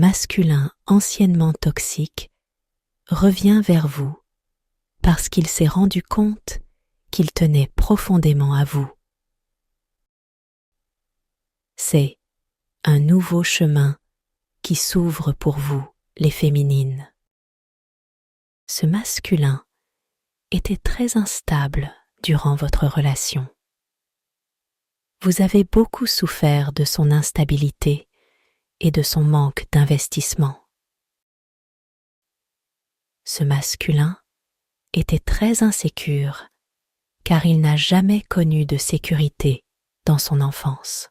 masculin anciennement toxique revient vers vous parce qu'il s'est rendu compte qu'il tenait profondément à vous. C'est un nouveau chemin qui s'ouvre pour vous, les féminines. Ce masculin était très instable durant votre relation. Vous avez beaucoup souffert de son instabilité et de son manque d'investissement. Ce masculin était très insécure car il n'a jamais connu de sécurité dans son enfance.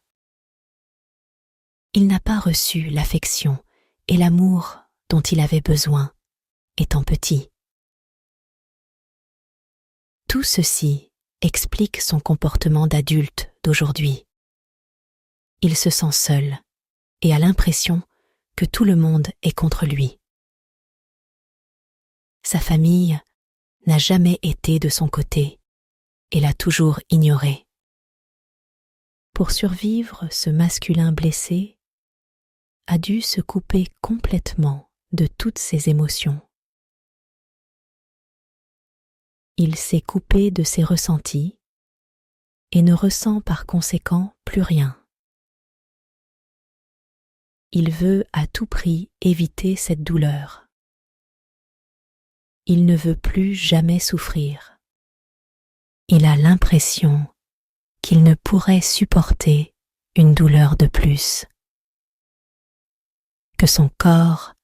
Il n'a pas reçu l'affection et l'amour dont il avait besoin étant petit. Tout ceci explique son comportement d'adulte d'aujourd'hui. Il se sent seul et a l'impression que tout le monde est contre lui. Sa famille n'a jamais été de son côté et l'a toujours ignoré. Pour survivre, ce masculin blessé a dû se couper complètement de toutes ses émotions. Il s'est coupé de ses ressentis et ne ressent par conséquent plus rien. Il veut à tout prix éviter cette douleur. Il ne veut plus jamais souffrir. Il a l'impression qu'il ne pourrait supporter une douleur de plus, que son corps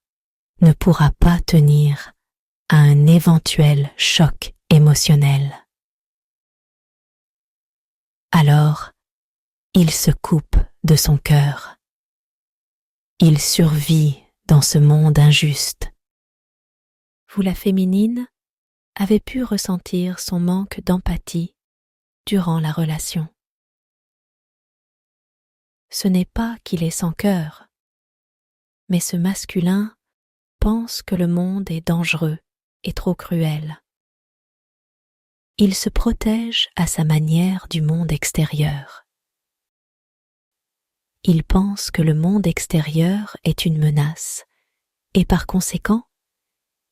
ne pourra pas tenir à un éventuel choc émotionnel. Alors, il se coupe de son cœur. Il survit dans ce monde injuste. Vous, la féminine, avez pu ressentir son manque d'empathie durant la relation. Ce n'est pas qu'il est sans cœur, mais ce masculin pense que le monde est dangereux et trop cruel. Il se protège à sa manière du monde extérieur. Il pense que le monde extérieur est une menace et par conséquent,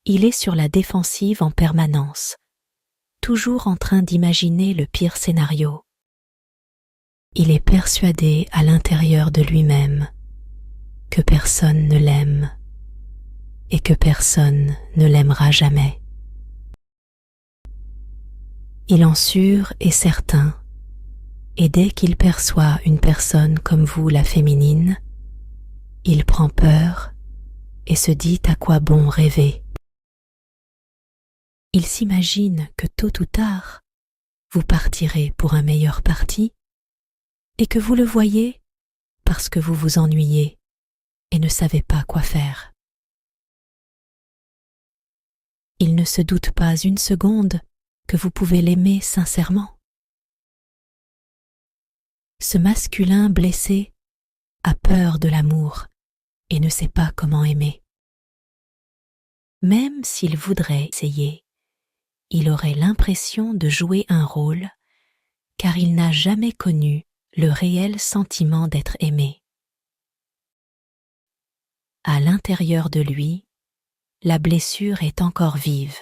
il est sur la défensive en permanence, toujours en train d'imaginer le pire scénario. Il est persuadé à l'intérieur de lui-même que personne ne l'aime et que personne ne l'aimera jamais. Il en sûr est certain, et dès qu'il perçoit une personne comme vous, la féminine, il prend peur et se dit à quoi bon rêver. Il s'imagine que tôt ou tard, vous partirez pour un meilleur parti et que vous le voyez parce que vous vous ennuyez et ne savez pas quoi faire. Il ne se doute pas une seconde que vous pouvez l'aimer sincèrement. Ce masculin blessé a peur de l'amour et ne sait pas comment aimer. Même s'il voudrait essayer, il aurait l'impression de jouer un rôle car il n'a jamais connu le réel sentiment d'être aimé. À l'intérieur de lui, la blessure est encore vive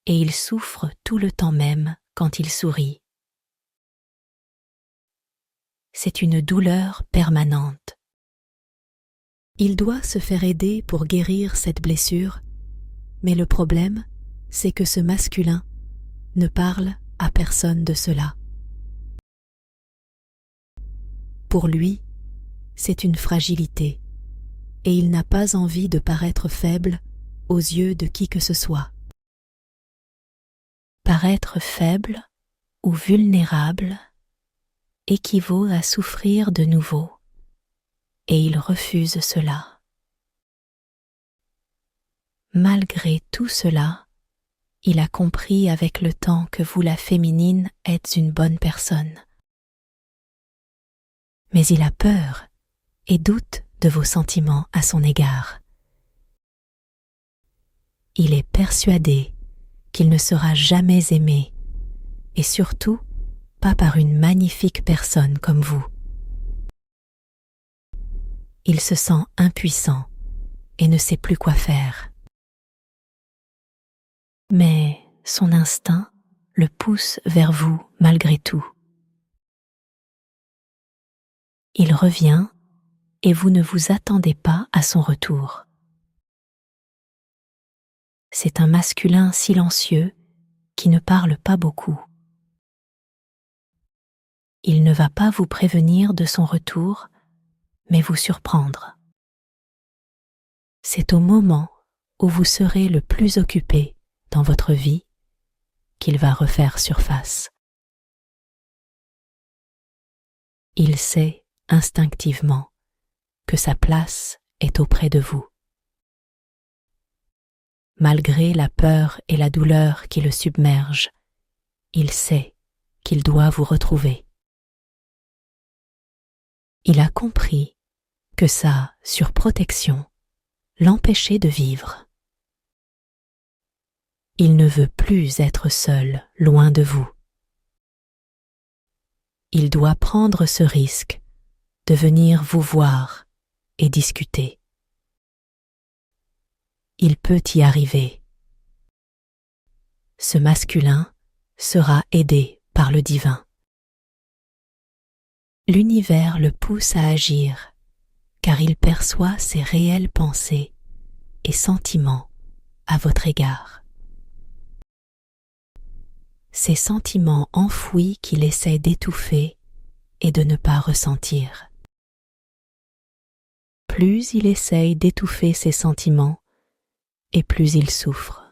et il souffre tout le temps même quand il sourit. C'est une douleur permanente. Il doit se faire aider pour guérir cette blessure, mais le problème, c'est que ce masculin ne parle à personne de cela. Pour lui, c'est une fragilité, et il n'a pas envie de paraître faible aux yeux de qui que ce soit. Paraître faible ou vulnérable équivaut à souffrir de nouveau, et il refuse cela. Malgré tout cela, il a compris avec le temps que vous, la féminine, êtes une bonne personne. Mais il a peur et doute de vos sentiments à son égard. Il est persuadé qu'il ne sera jamais aimé, et surtout pas par une magnifique personne comme vous. Il se sent impuissant et ne sait plus quoi faire. Mais son instinct le pousse vers vous malgré tout. Il revient et vous ne vous attendez pas à son retour. C'est un masculin silencieux qui ne parle pas beaucoup. Il ne va pas vous prévenir de son retour, mais vous surprendre. C'est au moment où vous serez le plus occupé dans votre vie qu'il va refaire surface. Il sait instinctivement que sa place est auprès de vous. Malgré la peur et la douleur qui le submergent, il sait qu'il doit vous retrouver. Il a compris que sa surprotection l'empêchait de vivre. Il ne veut plus être seul, loin de vous. Il doit prendre ce risque de venir vous voir et discuter. Il peut y arriver. Ce masculin sera aidé par le divin. L'univers le pousse à agir, car il perçoit ses réelles pensées et sentiments à votre égard. Ces sentiments enfouis qu'il essaie d'étouffer et de ne pas ressentir. Plus il essaye d'étouffer ses sentiments, et plus il souffre.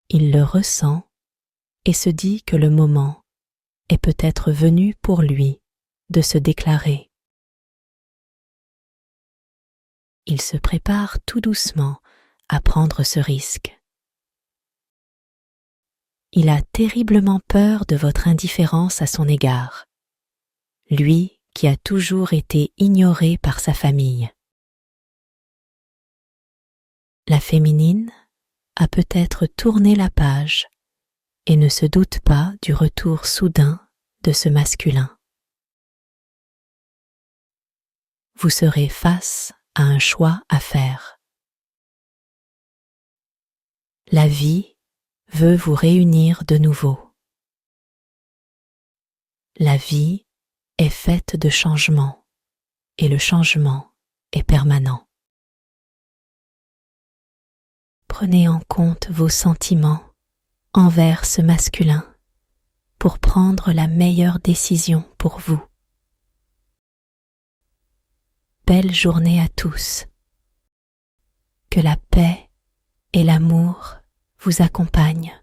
Il le ressent et se dit que le moment est peut-être venu pour lui de se déclarer. Il se prépare tout doucement à prendre ce risque. Il a terriblement peur de votre indifférence à son égard, lui qui a toujours été ignoré par sa famille. La féminine a peut-être tourné la page et ne se doute pas du retour soudain de ce masculin. Vous serez face à un choix à faire. La vie veut vous réunir de nouveau. La vie est faite de changements et le changement est permanent. Prenez en compte vos sentiments envers ce masculin pour prendre la meilleure décision pour vous. Belle journée à tous. Que la paix et l'amour vous accompagnent.